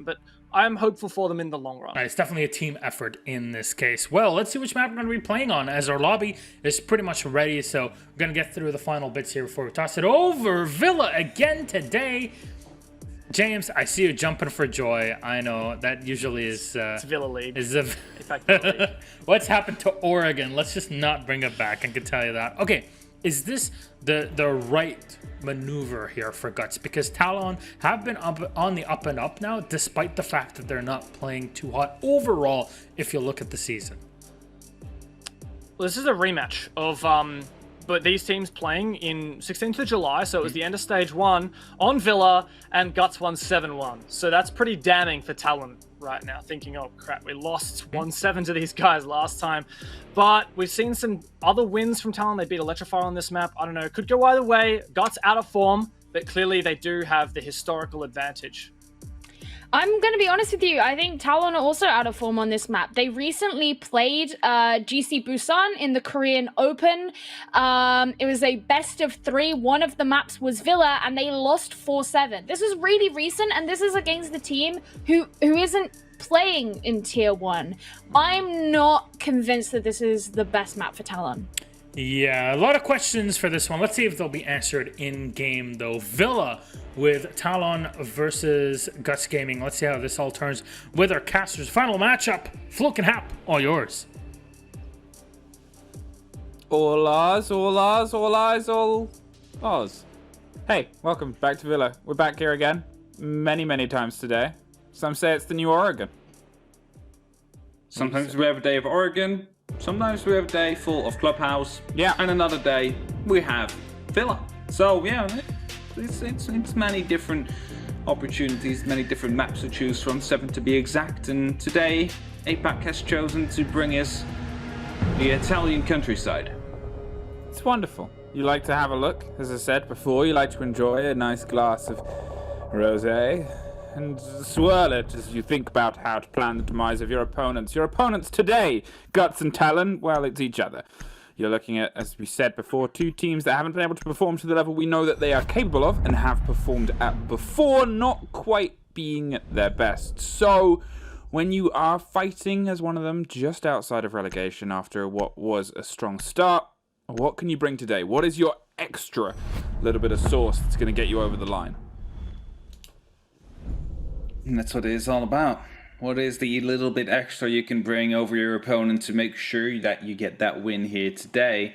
but I'm hopeful for them in the long run. It's definitely a team effort in this case. Well, let's see which map we're going to be playing on, as our lobby is pretty much ready. So we're going to get through the final bits here before we toss it over. Villa again today. James, I see you jumping for joy. I know that usually is it's Villa League. What's happened to Oregon? Let's just not bring it back. I can tell you that. Okay, is this the right maneuver here for Guts? Because Talon have been on the up and up now, despite the fact that they're not playing too hot overall. If you look at the season, well, this is a rematch of but these teams playing in 16th of July, so it was the end of stage 1 on Villa, and Guts won 7-1. So that's pretty damning for Talon right now, thinking, oh crap, we lost 1-7 to these guys last time. But we've seen some other wins from Talon. They beat Electrify on this map. I don't know, could go either way. Guts out of form, but clearly they do have the historical advantage. I'm going to be honest with you. I think Talon are also out of form on this map. They recently played GC Busan in the Korean Open. It was a best of 3. One of the maps was Villa, and they lost 4-7. This is really recent, and this is against the team who isn't playing in Tier 1. I'm not convinced that this is the best map for Talon. Yeah, a lot of questions for this one. Let's see if they'll be answered in-game, though. Villa with Talon versus Guts Gaming. Let's see how this all turns with our casters. Final matchup. Fluke and Hap, all yours. All ours, all ours, all eyes, all ours. Hey, welcome back to Villa. We're back here again. Many times today. Some say it's the new Oregon. Sometimes we have a day of Oregon. Sometimes we have a day full of Clubhouse. Yeah. And another day we have Villa. So yeah, it's many different opportunities, many different maps to choose from, 7 to be exact. And today APAC has chosen to bring us the Italian countryside. It's wonderful. You like to have a look, as I said before. You like to enjoy a nice glass of rosé and swirl it as you think about how to plan the demise of your opponents. Your opponents today, Guts and Talon, well, it's each other. You're looking at, as we said before, 2 teams that haven't been able to perform to the level we know that they are capable of and have performed at before, not quite being at their best. So, when you are fighting as one of them just outside of relegation after what was a strong start, what can you bring today? What is your extra little bit of sauce that's going to get you over the line? And that's what it is all about. What is the little bit extra you can bring over your opponent to make sure that you get that win here today?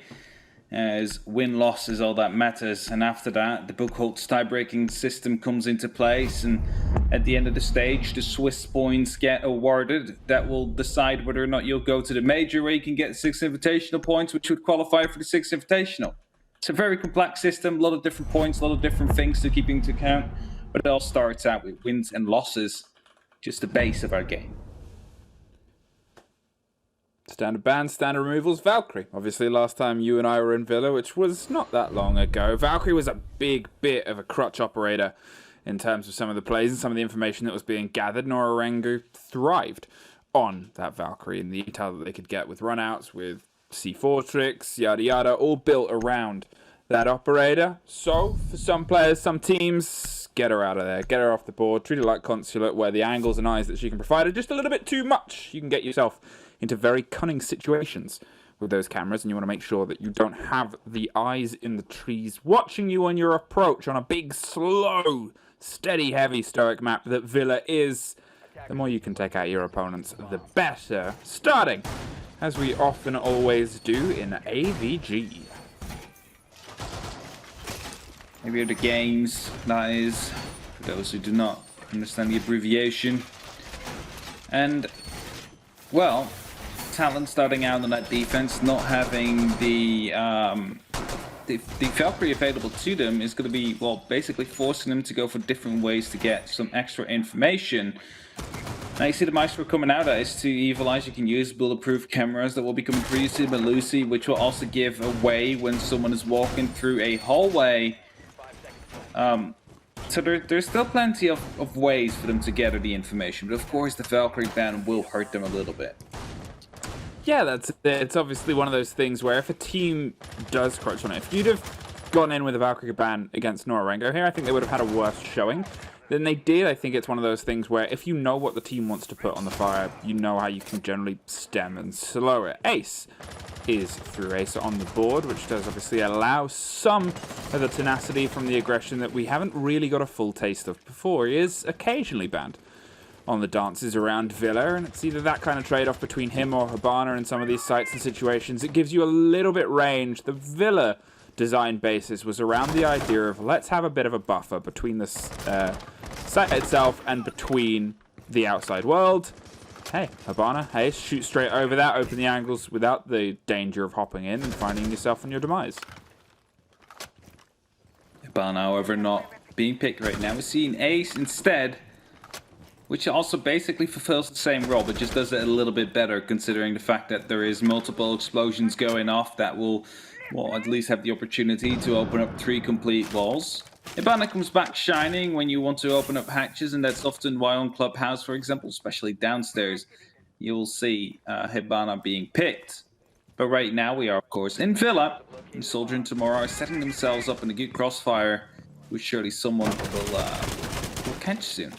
As win-loss is all that matters. And after that, the Buchholz tie-breaking system comes into place. And at the end of the stage, the Swiss points get awarded. That will decide whether or not you'll go to the major, where you can get 6 invitational points, which would qualify for the 6th invitational. It's a very complex system, a lot of different points, a lot of different things to keep into account. But it all starts out with wins and losses, just the base of our game. Standard bans, standard removals, Valkyrie. Obviously, last time you and I were in Villa, which was not that long ago, Valkyrie was a big bit of a crutch operator in terms of some of the plays and some of the information that was being gathered. Norengo thrived on that Valkyrie and the intel that they could get with runouts, with C4 tricks, yada yada, all built around that operator. So, for some players, some teams, get her out of there. Get her off the board. Treat her like Consulate, where the angles and eyes that she can provide are just a little bit too much. You can get yourself into very cunning situations with those cameras, and you want to make sure that you don't have the eyes in the trees watching you on your approach on a big, slow, steady, heavy, stoic map that Villa is. The more you can take out your opponents, the better. Starting, as we often always do, in AVG. Maybe the games, that is, for those who do not understand the abbreviation. And, well, Talon starting out on that defense, not having the Valkyrie available to them is going to be, well, basically forcing them to go for different ways to get some extra information. Now you see the maestro coming out as to equalize. You can use bulletproof cameras that will become previously by Lucy, which will also give away when someone is walking through a hallway. So there's still plenty of ways for them to gather the information, but of course the Valkyrie ban will hurt them a little bit. Yeah, that's it. It's obviously one of those things where if a team does crouch on it, if you'd have gone in with a Valkyrie ban against Norengo here, I think they would have had a worse showing than they did. I think it's one of those things where if you know what the team wants to put on the fire, you know how you can generally stem and slow it. Ace is through Ace on the board, which does obviously allow some of the tenacity from the aggression that we haven't really got a full taste of before. He is occasionally banned on the dances around Villa, and it's either that kind of trade-off between him or Habana in some of these sites and situations. It gives you a little bit range. The Villa design basis was around the idea of let's have a bit of a buffer between the site itself and between the outside world. Hey, Habana, hey, shoot straight over that, open the angles without the danger of hopping in and finding yourself on your demise. Habana, however, not being picked right now. We're seeing Ace instead, which also basically fulfills the same role, but just does it a little bit better, considering the fact that there is multiple explosions going off that will at least have the opportunity to open up 3 complete walls. Hibana comes back shining when you want to open up hatches, and that's often why on Clubhouse, for example, especially downstairs, you will see Hibana being picked. But right now we are, of course, in Villa, and Soldier and Tomorrow are setting themselves up in a good crossfire, which surely someone will catch soon.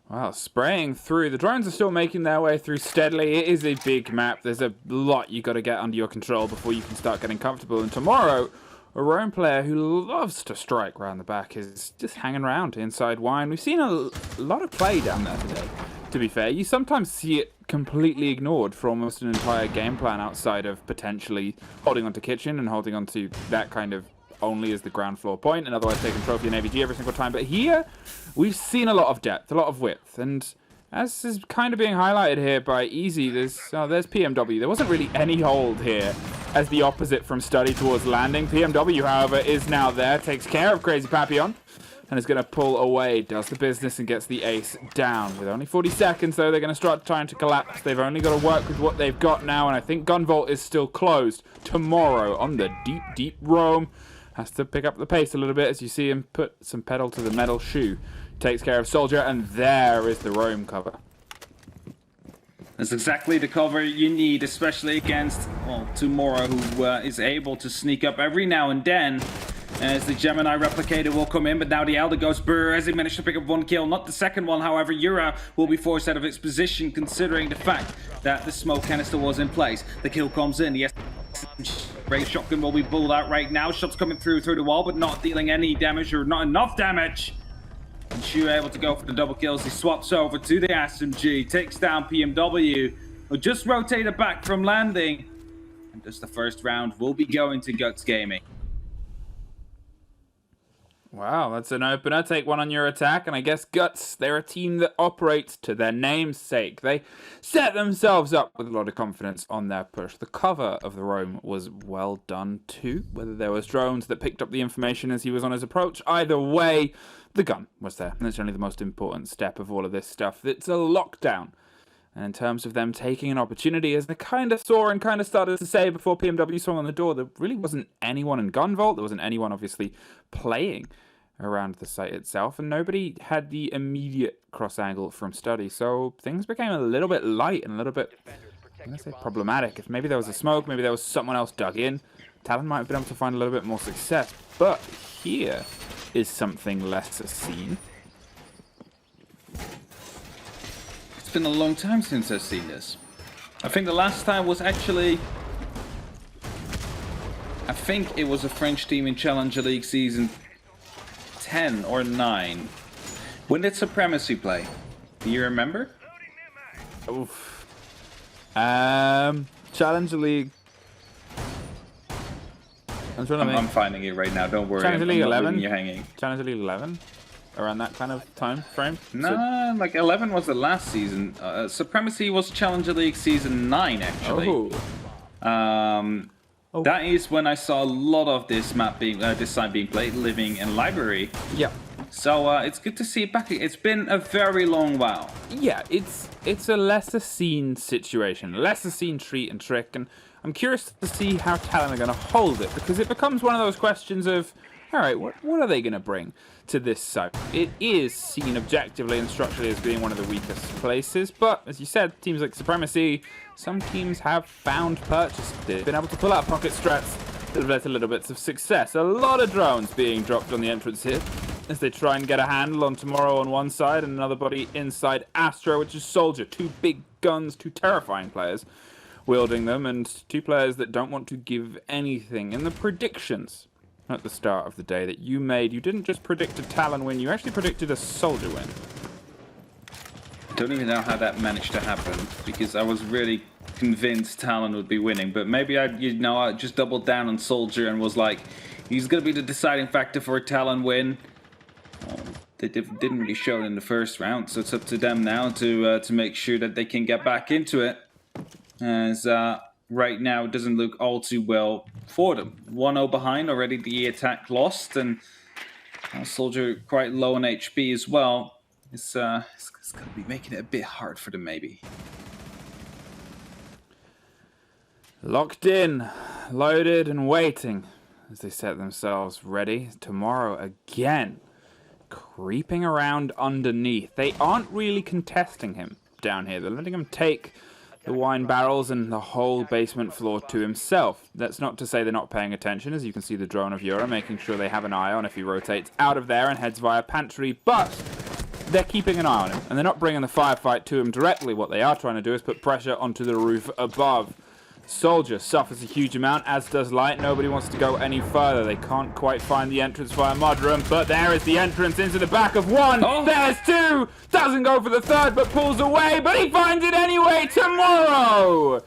Wow, spraying through. The drones are still making their way through steadily. It is a big map. There's a lot you got to get under your control before you can start getting comfortable. And Tomorrow, a Rome player who loves to strike around the back, is just hanging around inside Wine. We've seen a lot of play down there today, to be fair. You sometimes see it completely ignored for almost an entire game plan outside of potentially holding onto Kitchen and holding onto that kind of only as the ground floor point, and otherwise taking trophy and AVG every single time. But here, we've seen a lot of depth, a lot of width, and as is kind of being highlighted here by Easy, there's PMW. There wasn't really any hold here as the opposite from Study towards landing. PMW, however, is now there, takes care of Crazy Papillon, and is going to pull away, does the business, and gets the ace down. With only 40 seconds, though, they're going to start trying to collapse. They've only got to work with what they've got now, and I think Gunvolt is still closed. Tomorrow, on the deep, deep roam, has to pick up the pace a little bit as you see him put some pedal to the metal shoe. Takes care of Soldier, and there is the roam cover. That's exactly the cover you need, especially against, well, Tomorrow, who is able to sneak up every now and then as the Gemini replicator will come in, but now the Elder goes brr as he managed to pick up 1 kill, not the second one. However, Yura will be forced out of its position considering the fact that the smoke canister was in place. The kill comes in, yes. Ray shotgun will be pulled out right now. Shots coming through the wall, but not dealing any damage, or not enough damage. And Shu able to go for the double kills. He swaps over to the SMG, takes down PMW, who just rotated back from landing. And just the first round will be going to Guts Gaming. Wow, that's an opener. Take one on your attack, and I guess Guts, they're a team that operates to their namesake. They set themselves up with a lot of confidence on their push. The cover of the roam was well done too, whether there was drones that picked up the information as he was on his approach. Either way, the gun was there, and that's only the most important step of all of this stuff. It's a lockdown. And in terms of them taking an opportunity, as they kind of saw and kind of started to say before PMW swung on the door, there really wasn't anyone in Gunvolt. There wasn't anyone, obviously, playing around the site itself. And nobody had the immediate cross angle from Study. So things became a little bit light and a little bit, I'm going to say, problematic. If maybe there was a smoke, maybe there was someone else dug in, Talon might have been able to find a little bit more success. But here is something lesser seen. It's been a long time since I've seen this. I think the last time was actually, I think it was a French team in Challenger League season 10 or 9. When did Supremacy play? Do you remember? Oof. Challenger League. I'm finding it right now. Don't worry. Challenger League 11. You're hanging. Challenger League 11. Around that kind of time frame. No, like 11 was the last season. Supremacy was Challenger League season 9 actually. Oh. That is when I saw a lot of this map being, this side being played, Living in Library. Yeah. So it's good to see it back. It's been a very long while. Yeah, it's a lesser seen situation, lesser seen treat and trick, and I'm curious to see how Talon are going to hold it, because it becomes one of those questions of, all right, what are they going to bring to this site? It is seen objectively and structurally as being one of the weakest places, but as you said, teams like Supremacy, some teams have found purchases, been able to pull out pocket strats that have led to little bits of success. A lot of drones being dropped on the entrance here. as they try and get a handle on Tomorrow on one side and another body inside Astro, which is Soldier. Two big guns, two terrifying players wielding them, and two players that don't want to give anything. In the predictions at the start of the day that you made, you didn't just predict a Talon win, you actually predicted a Soldier win. I don't even know how that managed to happen, because I was really convinced Talon would be winning, but maybe I just doubled down on Soldier and was like, he's going to be the deciding factor for a Talon win. They didn't really show it in the first round, so it's up to them now to make sure that they can get back into it. As right now, it doesn't look all too well for them. 1-0 behind already, the attack lost, and Soldier quite low on HP as well. It's going to be making it a bit hard for them, maybe. Locked in, loaded and waiting as they set themselves ready. Tomorrow again, creeping around underneath. They aren't really contesting him down here. They're letting him take the wine barrels and the whole basement floor to himself. That's not to say they're not paying attention, as you can see the drone of Yura making sure they have an eye on if he rotates out of there and heads via pantry, but they're keeping an eye on him, and they're not bringing the firefight to him directly. What they are trying to do is put pressure onto the roof above. Soldier suffers a huge amount, as does Light. Nobody wants to go any further. They can't quite find the entrance via Mudroom, but there is the entrance into the back of one. Oh. There's two. Doesn't go for the third, but pulls away, but he finds it anyway. Tomorrow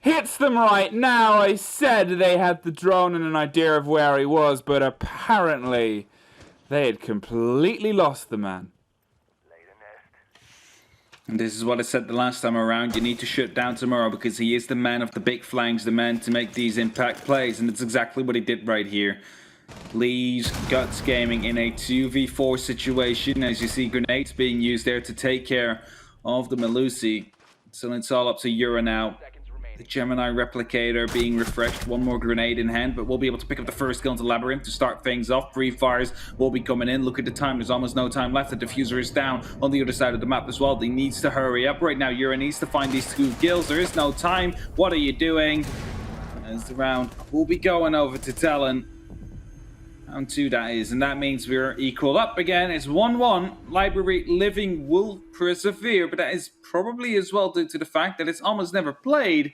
hits them right now. I said they had the drone and an idea of where he was, but apparently they had completely lost the man. And this is what I said the last time around. You need to shut down Tomorrow because he is the man of the big flanks, the man to make these impact plays. And that's exactly what he did right here. Leaves Guts Gaming in a 2v4 situation. As you see, grenades being used there to take care of the Melusi. So it's all up to Yura now. The Gemini Replicator being refreshed. One more grenade in hand, but we'll be able to pick up the first kill into Labyrinth to start things off. Free fires will be coming in. Look at the time. There's almost no time left. The diffuser is down on the other side of the map as well. He needs to hurry up. Right now, Yura needs to find these two kills. There is no time. What are you doing? As the round will be going over to Talon. Round 2 that is, and that means we're equal up again. It's 1-1. Library Living will persevere, but that is probably as well due to the fact that it's almost never played.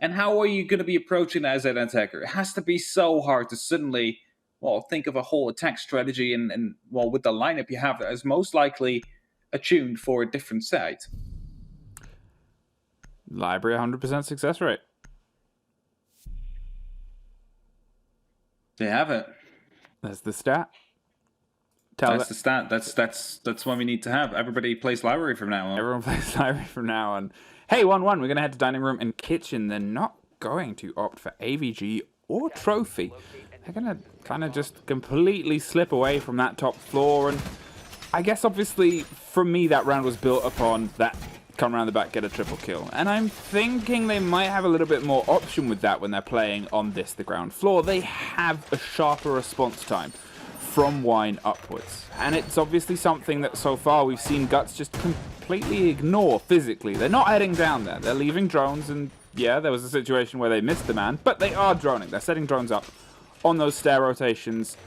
And how are you going to be approaching that as an attacker? It has to be so hard to suddenly, well, think of a whole attack strategy and well, with the lineup you have that is most likely attuned for a different site. Library 100% success rate. They have it. That's the stat. That's the stat. That's what we need to have. Everybody plays Library from now on. Everyone plays Library from now on. Hey, 1-1. We're going to head to dining room and kitchen. They're not going to opt for AVG or trophy. They're going to kind of just completely slip away from that top floor. And I guess, obviously, for me, that round was built upon that come around the back, get a triple kill. And I'm thinking they might have a little bit more option with that when they're playing on this, the ground floor. They have a sharper response time from wine upwards. And it's obviously something that so far we've seen Guts just completely ignore physically. They're not heading down there. They're leaving drones, and yeah, there was a situation where they missed the man, but they are droning. They're setting drones up on those stair rotations.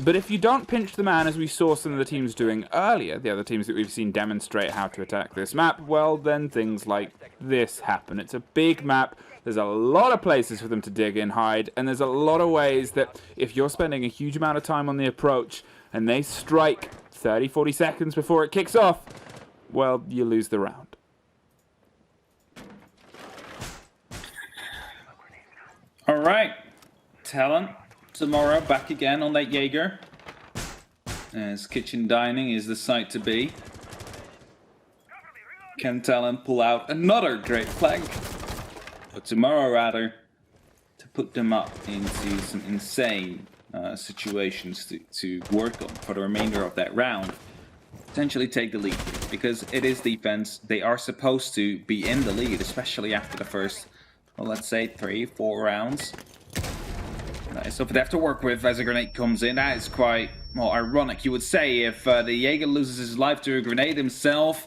But if you don't pinch the man, as we saw some of the teams doing earlier, the other teams that we've seen demonstrate how to attack this map, well, then things like this happen. It's a big map. There's a lot of places for them to dig and hide, and there's a lot of ways that if you're spending a huge amount of time on the approach and they strike 30, 40 seconds before it kicks off, well, you lose the round. All right, Talon. Tomorrow back again on that Jaeger. As kitchen dining is the site to be. Can Talon pull out another great flank? Or tomorrow rather, to put them up into some insane situations to work on for the remainder of that round. Potentially take the lead, because it is defense. They are supposed to be in the lead, especially after the first, well, let's say 3-4 rounds. So if they have to work with as a grenade comes in, that is quite, well, ironic. You would say if the Jaeger loses his life to a grenade himself,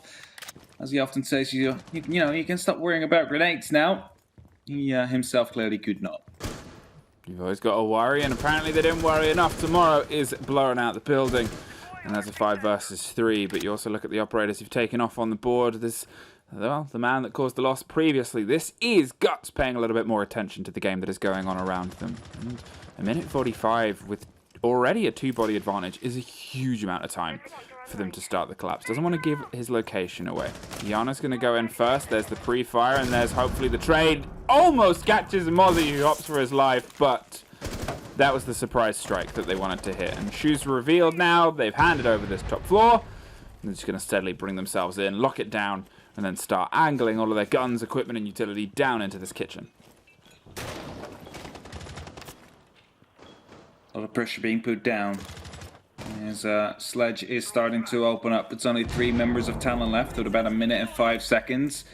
as he often says, you know, you can stop worrying about grenades now. He himself clearly could not. You've always got to worry, and apparently they didn't worry enough. Tomorrow is blowing out the building. And that's a 5 versus 3, but you also look at the operators who've taken off on the board. There's, well, the man that caused the loss previously. This is Guts paying a little bit more attention to the game that is going on around them. And a minute 45 with already a 2-body advantage is a huge amount of time for them to start the collapse. Doesn't want to give his location away. Yana's going to go in first. There's the pre-fire, and there's hopefully the trade. Almost catches Mozzie, who opts for his life, but that was the surprise strike that they wanted to hit. And shoes revealed now. They've handed over this top floor. And they're just going to steadily bring themselves in, lock it down, and then start angling all of their guns, equipment, and utility down into this kitchen. A lot of pressure being put down. As Sledge is starting to open up. It's only 3 members of Talon left with about a minute and 5 seconds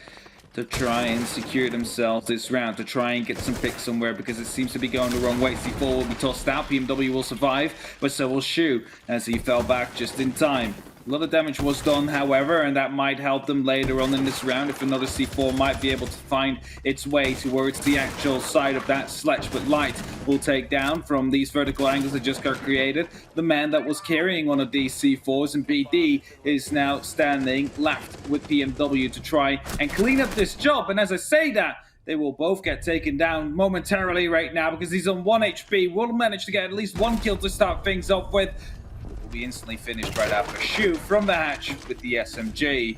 to try and secure themselves this round, to try and get some picks somewhere, because it seems to be going the wrong way. C4 will be tossed out, BMW will survive, but so will Shu, as he fell back just in time. A lot of damage was done, however, and that might help them later on in this round if another C4 might be able to find its way towards the actual side of that Sledge. But Light will take down from these vertical angles that just got created the man that was carrying one of these C4s, and BD is now standing left with BMW to try and clean up this job. And as I say that, they will both get taken down momentarily right now because he's on 1 HP. Will manage to get at least 1 kill to start things off with. Be instantly finished right after Shu from the hatch with the SMG.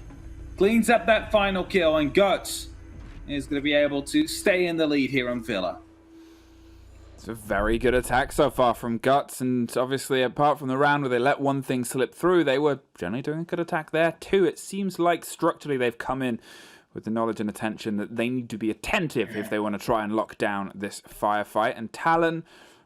Cleans up that final kill, and Guts is going to be able to stay in the lead here on Villa. It's a very good attack so far from Guts, and obviously apart from the round where they let one thing slip through, they were generally doing a good attack there too. It seems like structurally they've come in with the knowledge and attention that they need to be attentive if they want to try and lock down this firefight. And Talon,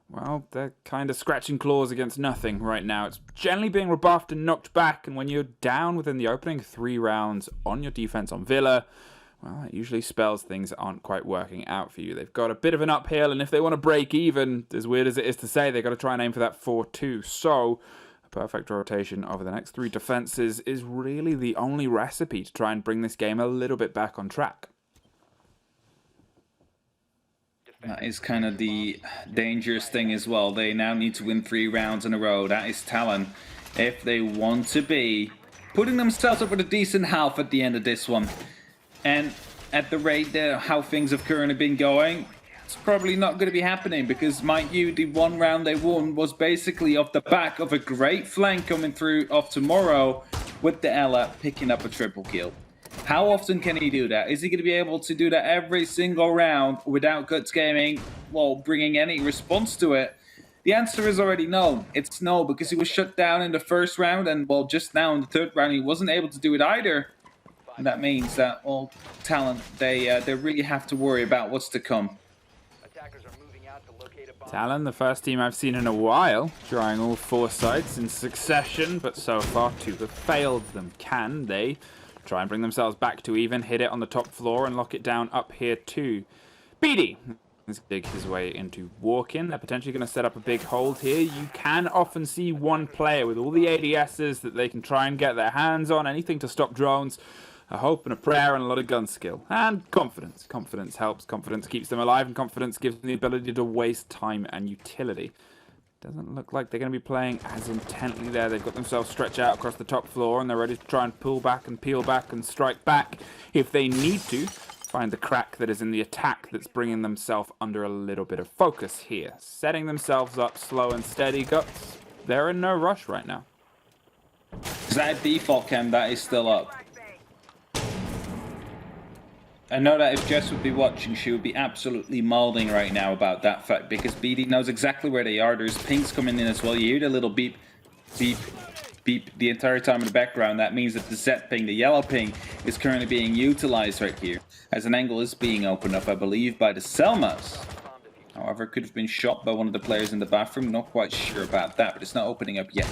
well, they're kind of scratching claws against nothing right now. It's generally being rebuffed and knocked back, and when you're down within the opening 3 rounds on your defense on Villa, well, it usually spells things aren't quite working out for you. They've got a bit of an uphill, and if they want to break even, as weird as it is to say, they've got to try and aim for that 4-2. So a perfect rotation over the next 3 defenses is really the only recipe to try and bring this game a little bit back on track. That is kind of the dangerous thing as well. They now need to win 3 rounds in a row. That is Talon. If they want to be putting themselves up with a decent half at the end of this one. And at the rate that how things have currently been going, it's probably not going to be happening, because, mind you, the 1 round they won was basically off the back of a great flank coming through of Tomorrow with the Ella picking up a triple kill. How often can he do that? Is he going to be able to do that every single round without Guts Gaming, well, bringing any response to it? The answer is already no. It's no, because he was shut down in the 1st round, and, well, just now in the 3rd round he wasn't able to do it either. And that means that, well, Talon, they really have to worry about what's to come. Talon, the first team I've seen in a while, trying all 4 sites in succession, but so far 2 have failed them. Can they try and bring themselves back to even, hit it on the top floor, and lock it down up here too? BD is dig his way into walk-in. They're potentially going to set up a big hold here. You can often see one player with all the ADSs that they can try and get their hands on, anything to stop drones. A hope and a prayer and a lot of gun skill. And confidence. Confidence helps. Confidence keeps them alive, and confidence gives them the ability to waste time and utility. Doesn't look like they're going to be playing as intently there. They've got themselves stretched out across the top floor, and they're ready to try and pull back and peel back and strike back if they need to. Find the crack that is in the attack that's bringing themselves under a little bit of focus here. Setting themselves up slow and steady. Guts, they're in no rush right now. Is that a default cam that is still up? I know that if Jess would be watching, she would be absolutely mouthing right now about that fact, because BD knows exactly where they are. There's pings coming in as well. You hear the little beep, beep, beep the entire time in the background. That means that the Z ping, the yellow ping, is currently being utilized right here, as an angle is being opened up, I believe, by the Selmas. However, it could have been shot by one of the players in the bathroom. Not quite sure about that, but it's not opening up yet.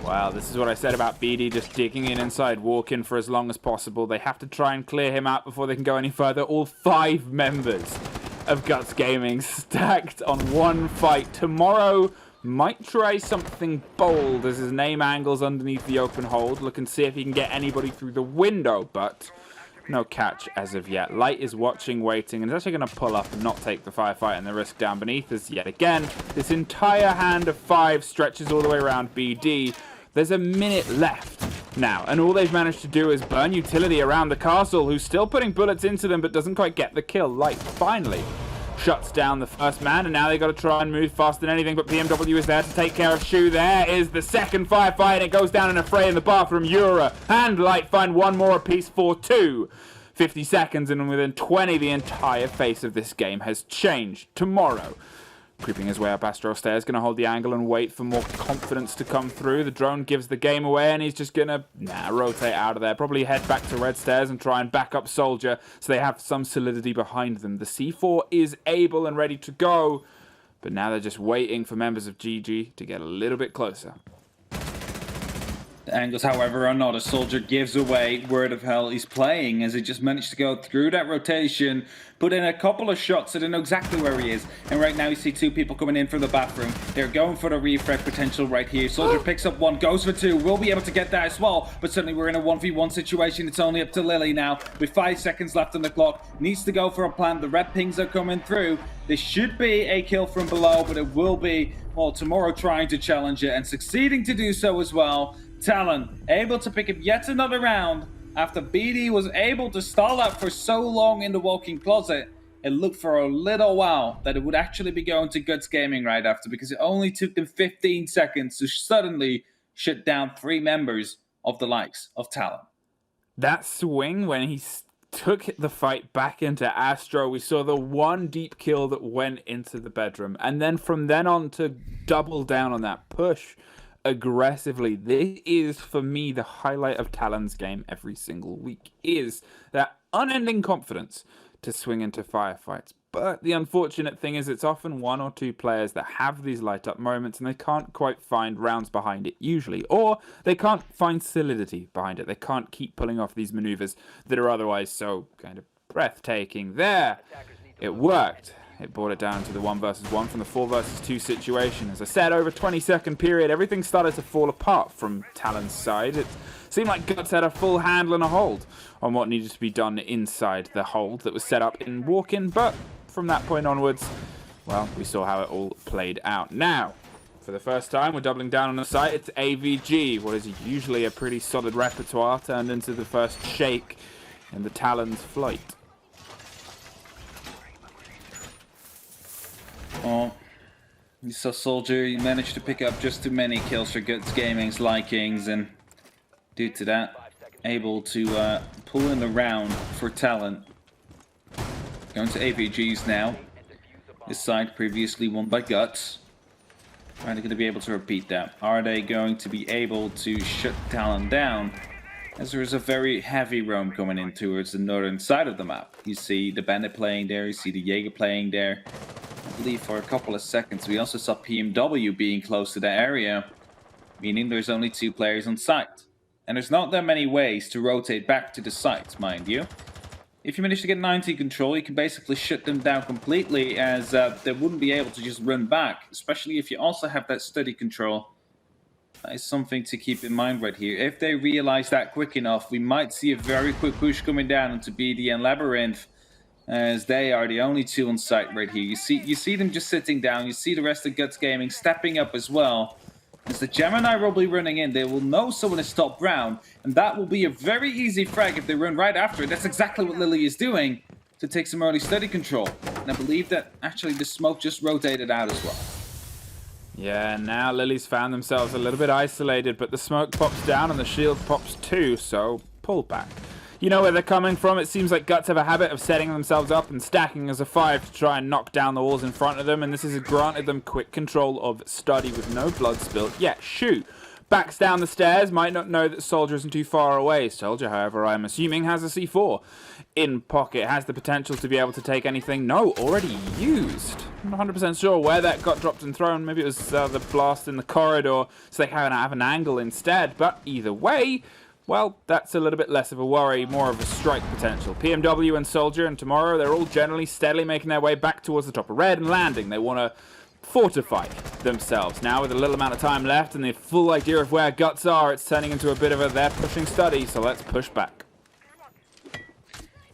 Wow, this is what I said about BD just digging in inside walk-in for as long as possible. They have to try and clear him out before they can go any further. All 5 members of Guts Gaming stacked on 1 fight. Tomorrow might try something bold as his name angles underneath the open hold. Look and see if he can get anybody through the window, but no catch as of yet. Light is watching, waiting, and is actually going to pull up and not take the firefight and the risk down beneath as yet again. This entire hand of 5 stretches all the way around BD. There's a minute left now, and all they've managed to do is burn utility around the castle, who's still putting bullets into them but doesn't quite get the kill. Light finally shuts down the first man, and now they got to try and move faster than anything, but PMW is there to take care of Shu. There is the second firefight, and it goes down in a fray in the bathroom. Yura and Light find one more apiece for 2. 50 seconds, and within 20, the entire face of this game has changed. Tomorrow, creeping his way up Astro Stairs, going to hold the angle and wait for more confidence to come through. The drone gives the game away, and he's just going to rotate out of there. Probably head back to Red Stairs and try and back up Soldier so they have some solidity behind them. The C4 is able and ready to go, but now they're just waiting for members of GG to get a little bit closer. The angles, however, are not. A Soldier gives away where the hell he's playing, as he just managed to go through that rotation, put in a couple of shots so they know exactly where he is. And right now you see 2 people coming in for the bathroom. They're going for the refresh potential right here. Soldier picks up 1, goes for 2, will be able to get that as well. But suddenly we're in a 1v1 situation. It's only up to Lily now, with 5 seconds left on the clock. Needs to go for a plan. The red pings are coming through. This should be a kill from below, but it will be, well, Tomorrow trying to challenge it and succeeding to do so as well. Talon able to pick up yet another round after BD was able to stall out for so long in the walk-in closet. It looked for a little while that it would actually be going to Guts Gaming right after, because it only took them 15 seconds to suddenly shut down 3 members of the likes of Talon. That swing when he took the fight back into Astro, we saw the one deep kill that went into the bedroom, and then from then on to double down on that push aggressively. This is, for me, the highlight of Talon's game every single week, is that unending confidence to swing into firefights. But the unfortunate thing is it's often 1 or 2 players that have these light up moments, and they can't quite find rounds behind it usually, or they can't find solidity behind it. They can't keep pulling off these maneuvers that are otherwise so kind of breathtaking. There, it worked. It brought it down to the 1 versus 1 from the 4 versus 2 situation. As I said, over a 20-second period, everything started to fall apart from Talon's side. It seemed like Guts had a full handle and a hold on what needed to be done inside the hold that was set up in walk-in, but from that point onwards, well, we saw how it all played out. Now, for the first time, we're doubling down on the site. It's AVG, what is usually a pretty solid repertoire, turned into the first shake in the Talon's flight. Oh, you saw Soldier, he managed to pick up just too many kills for Guts Gaming's likings, and due to that, able to pull in the round for Talon. Going to AVGs now. This side previously won by Guts. Are they going to be able to repeat that? Are they going to be able to shut Talon down? As there is a very heavy roam coming in towards the northern side of the map. You see the Bandit playing there, you see the Jaeger playing there. I believe for a couple of seconds we also saw PMW being close to the area, meaning there's only 2 players on site. And there's not that many ways to rotate back to the site, mind you. If you manage to get 90 control, you can basically shut them down completely, as they wouldn't be able to just run back, especially if you also have that steady control. That is something to keep in mind right here. If they realize that quick enough, we might see a very quick push coming down into BD and Labyrinth, as they are the only 2 on site right here. You see them just sitting down. You see the rest of Guts Gaming stepping up as well. As the Gemini will be running in, they will know someone is top round, and that will be a very easy frag if they run right after it. That's exactly what Lily is doing to take some early steady control. And I believe that actually the smoke just rotated out as well. Yeah, now Lily's found themselves a little bit isolated, but the smoke pops down and the shield pops too, so pull back. You know where they're coming from. It seems like Guts have a habit of setting themselves up and stacking as a 5 to try and knock down the walls in front of them, and this has granted them quick control of Study with no blood spilt. Yeah, Shu backs down the stairs, might not know that Soldier isn't too far away. Soldier, however, I'm assuming has a C4 in pocket, has the potential to be able to take anything. No, already used. I'm not 100% sure where that got dropped and thrown. Maybe it was the blast in the corridor, so they can have an angle instead, but either way, well, that's a little bit less of a worry, more of a strike potential. PMW and Soldier and Tomorrow, they're all generally steadily making their way back towards the top of red and landing. They want to fortify themselves. Now, with a little amount of time left and the full idea of where Guts are, it's turning into a bit of a they're pushing Study, so let's push back.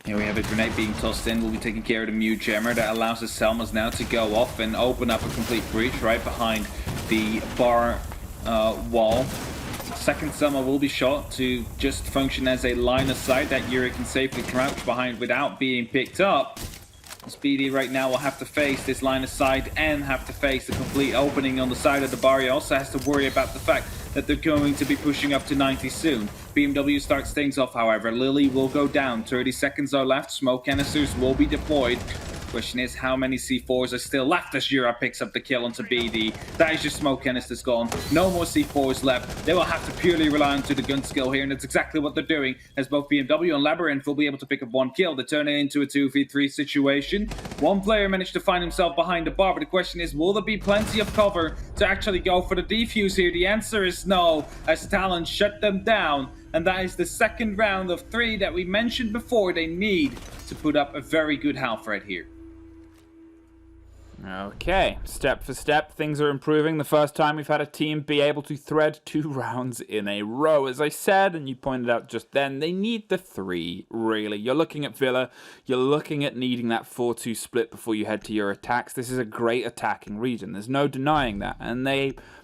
Here we have a grenade being tossed in. We'll be taking care of the Mute Jammer. That allows the Selmas now to go off and open up a complete breach right behind the bar wall. second summer will be shot to just function as a line of sight that Yuri can safely crouch behind without being picked up. Speedy right now will have to face this line of sight and have to face the complete opening on the side of the bar. He also has to worry about the fact that they're going to be pushing up to 90 soon. BMW starts things off, however. Lily will go down. 30 seconds are left. Smoke canisters will be deployed. Question is, how many C4s are still left as Yura picks up the kill onto BD? That is just smoke canisters gone. No more C4s left. They will have to purely rely onto the gun skill here, and that's exactly what they're doing, as both BMW and Labyrinth will be able to pick up one kill. They turn it into a 2v3 situation. One player managed to find himself behind the bar, but the question is, will there be plenty of cover to actually go for the defuse here? The answer is no, as Talon shut them down. And that is the second round of 3 that we mentioned before. They need to put up a very good half right here. Okay, step for step, things are improving. The first time we've had a team be able to thread 2 rounds in a row. As I said, and you pointed out just then, they need the 3, really. You're looking at Villa, you're looking at needing that 4-2 split before you head to your attacks. This is a great attacking region, there's no denying that. And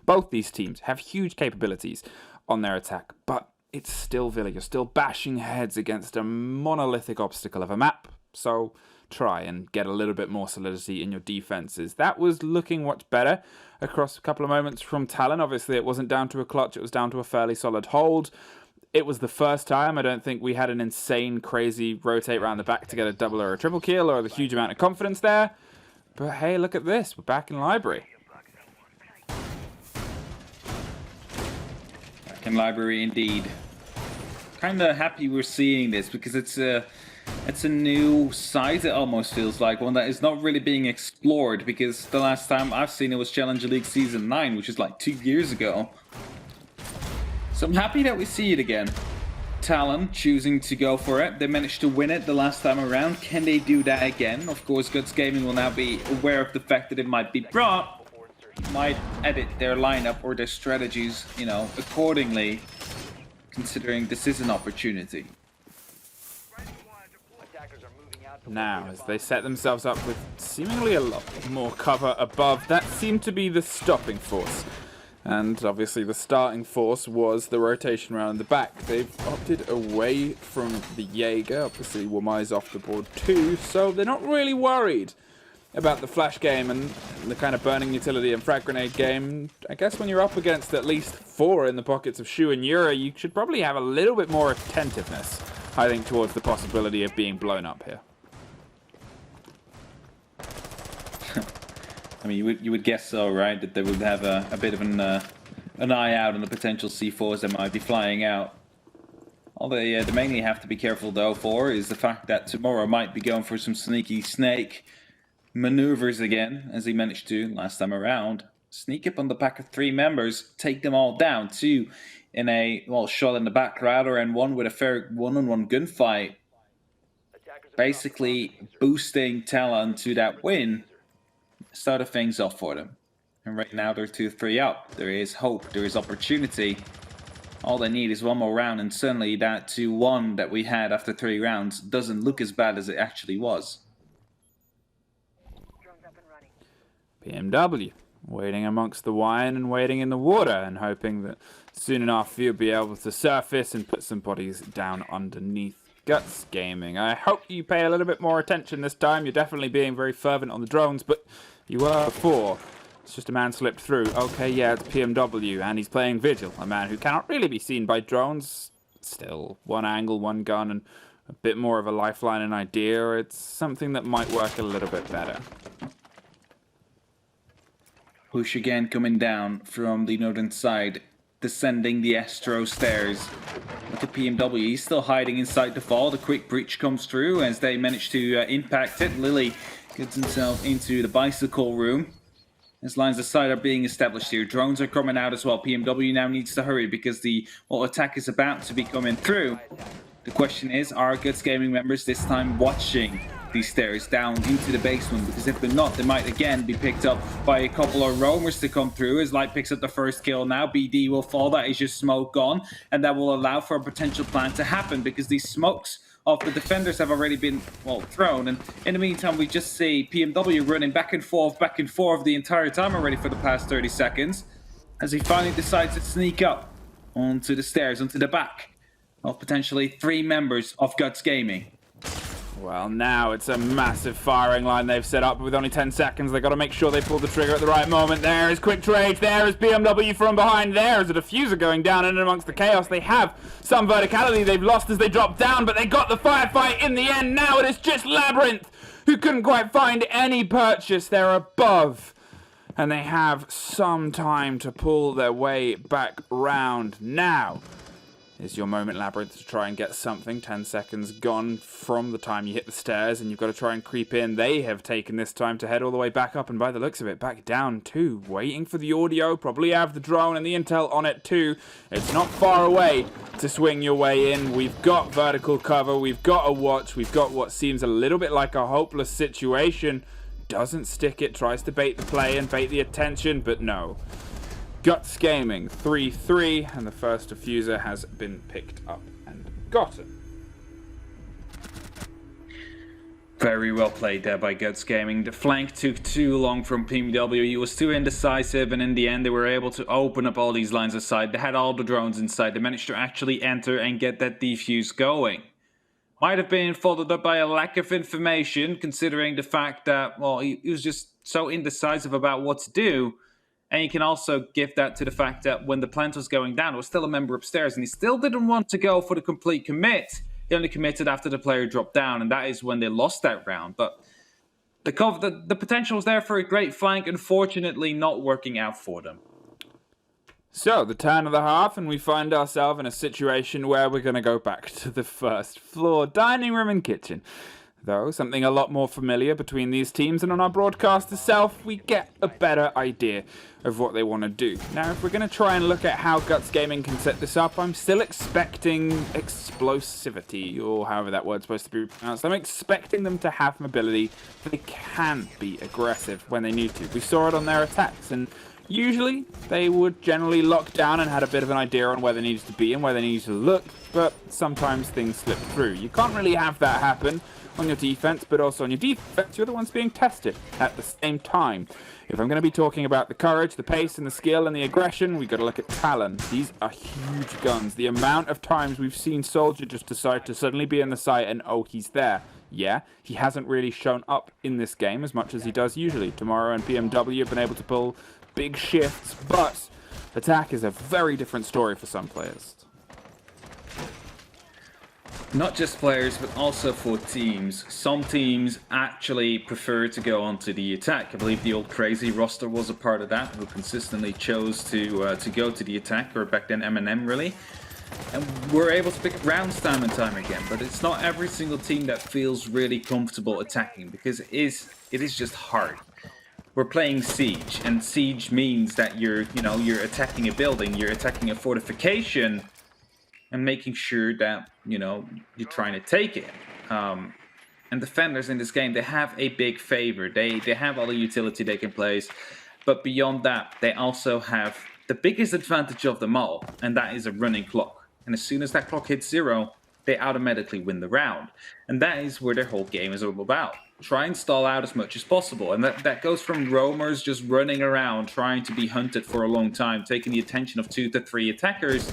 both these teams have huge capabilities on their attack, but it's still Villa. You're still bashing heads against a monolithic obstacle of a map, so try and get a little bit more solidity in your defenses. That was looking much better across a couple of moments from Talon. Obviously, it wasn't down to a clutch, it was down to a fairly solid hold. It was the first time. I don't think we had an insane, crazy rotate around the back to get a double or a triple kill or the huge amount of confidence there. But hey, look at this. We're back in library. Back in library indeed. Kind of happy we're seeing this because it's a new side, it almost feels like, one that is not really being explored, because the last time I've seen it was Challenger League Season 9, which is like 2 years ago. So I'm happy that we see it again. Talon choosing to go for it. They managed to win it the last time around. Can they do that again? Of course, Guts Gaming will now be aware of the fact that it might be brought. Might edit their lineup or their strategies, accordingly, considering this is an opportunity. Now, as they set themselves up with seemingly a lot more cover above, that seemed to be the stopping force. And obviously the starting force was the rotation around the back. They've opted away from the Jaeger. Obviously Wamai's off the board too, so they're not really worried about the flash game and the kind of burning utility and frag grenade game. I guess when you're up against at least 4 in the pockets of Shu and Yura, you should probably have a little bit more attentiveness, I think, towards the possibility of being blown up here. I mean, you would guess so, right? That they would have a bit of an eye out on the potential C4s that might be flying out. All they mainly have to be careful, though, for is the fact that Tomorrow might be going for some sneaky snake maneuvers again, as he managed to last time around. Sneak up on the pack of 3 members, take them all down. 2 in a, shot in the back rather, and 1 with a fair one-on-one gunfight. Basically boosting Talon to that win. Started things off for them. And right now they're 2-3 up. There is hope, there is opportunity. All they need is one more round, and suddenly that 2-1 that we had after 3 rounds doesn't look as bad as it actually was. BMW, waiting amongst the wine and waiting in the water, and hoping that soon enough you'll be able to surface and put some bodies down underneath. Guts Gaming, I hope you pay a little bit more attention this time. You're definitely being very fervent on the drones, but you were before. It's just a man slipped through. Okay, yeah, it's PMW, and he's playing Vigil, a man who cannot really be seen by drones. Still, one angle, one gun, and a bit more of a lifeline and idea. It's something that might work a little bit better. Push again coming down from the northern side, descending the Astro stairs. Look at PMW, he's still hiding inside the fall. The quick breach comes through as they manage to impact it. Lily gets himself into the bicycle room. As lines of sight are being established here. Drones are coming out as well. PMW now needs to hurry because the attack is about to be coming through. The question is, are Guts Gaming members this time watching these stairs down into the basement? Because if they're not, they might again be picked up by a couple of roamers to come through. As Light picks up the first kill now, BD will fall. That is just smoke gone, and that will allow for a potential plan to happen because these smokes of the defenders have already been, thrown. And in the meantime, we just see PMW running back and forth the entire time already for the past 30 seconds as he finally decides to sneak up onto the stairs, onto the back of potentially 3 members of Guts Gaming. Well, now it's a massive firing line they've set up with only 10 seconds. They've got to make sure they pull the trigger at the right moment. There is Quick Trade. There is BMW from behind. There is a diffuser going down in amongst the chaos. They have some verticality they've lost as they drop down, but they got the firefight in the end. Now it is just Labyrinth, who couldn't quite find any purchase. They're above, and they have some time to pull their way back round. Now is your moment, Labyrinth, to try and get something. 10 seconds gone from the time you hit the stairs, and you've got to try and creep in. They have taken this time to head all the way back up, and by the looks of it, back down too. Waiting for the audio, probably have the drone and the intel on it too. It's not far away to swing your way in. We've got vertical cover, we've got a watch, we've got what seems a little bit like a hopeless situation. Doesn't stick it, tries to bait the play and bait the attention, but no. Guts Gaming 3-3, and the first diffuser has been picked up and gotten. Very well played there by Guts Gaming. The flank took too long from PMW. He was too indecisive, and in the end they were able to open up all these lines aside. They had all the drones inside. They managed to actually enter and get that defuse going. Might have been followed up by a lack of information, considering the fact that, well, he was just so indecisive about what to do. And you can also give that to the fact that when the plant was going down, there was still a member upstairs, and he still didn't want to go for the complete commit. He only committed after the player dropped down, and that is when they lost that round. But the potential was there for a great flank, unfortunately not working out for them. So, the turn of the half, and we find ourselves in a situation where we're going to go back to the first floor, dining room and kitchen. Though, something a lot more familiar between these teams, and on our broadcast itself, we get a better idea of what they want to do. Now, if we're going to try and look at how Guts Gaming can set this up, I'm still expecting explosivity, or however that word's supposed to be pronounced. I'm expecting them to have mobility, but they can be aggressive when they need to. We saw it on their attacks, and usually they would generally lock down and had a bit of an idea on where they needed to be and where they needed to look, but sometimes things slip through. You can't really have that happen on your defense, but also on your defense, you're the ones being tested at the same time. If I'm going to be talking about the courage, the pace, and the skill, and the aggression, we've got to look at Talon. These are huge guns. The amount of times we've seen Soldier just decide to suddenly be in the site and, oh, he's there. Yeah, he hasn't really shown up in this game as much as he does usually. Tomorrow and BMW have been able to pull big shifts, but attack is a very different story for some players. Not just players, but also for teams. Some teams actually prefer to go onto the attack. I believe the old Crazy roster was a part of that, who consistently chose to go to the attack, or back then M&M really. And we're able to pick up rounds time and time again, but it's not every single team that feels really comfortable attacking, because it is just hard. We're playing Siege, and Siege means that you're attacking a building, you're attacking a fortification, and making sure that, you're trying to take it. And defenders in this game, they have a big favor. They have all the utility they can place, but beyond that, they also have the biggest advantage of them all, and that is a running clock. And as soon as that clock hits 0, they automatically win the round. And that is where their whole game is all about. Try and stall out as much as possible. And that goes from roamers just running around, trying to be hunted for a long time, taking the attention of 2 to 3 attackers,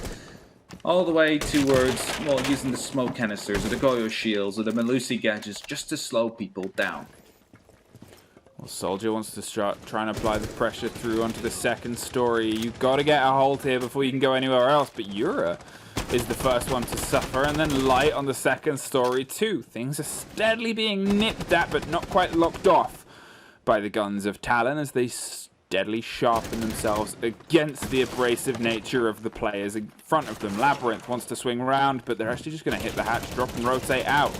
all the way towards, well, using the smoke canisters, or the Goyo shields, or the Melusi gadgets, just to slow people down. Well, Soldier wants to start trying to apply the pressure through onto the second story. You've got to get a hold here before you can go anywhere else, but Yura is the first one to suffer, and then Light on the second story too. Things are steadily being nipped at, but not quite locked off by the guns of Talon as they steadily sharpen themselves against the abrasive nature of the players in front of them. Labyrinth wants to swing around, but they're actually just going to hit the hatch, drop and rotate out,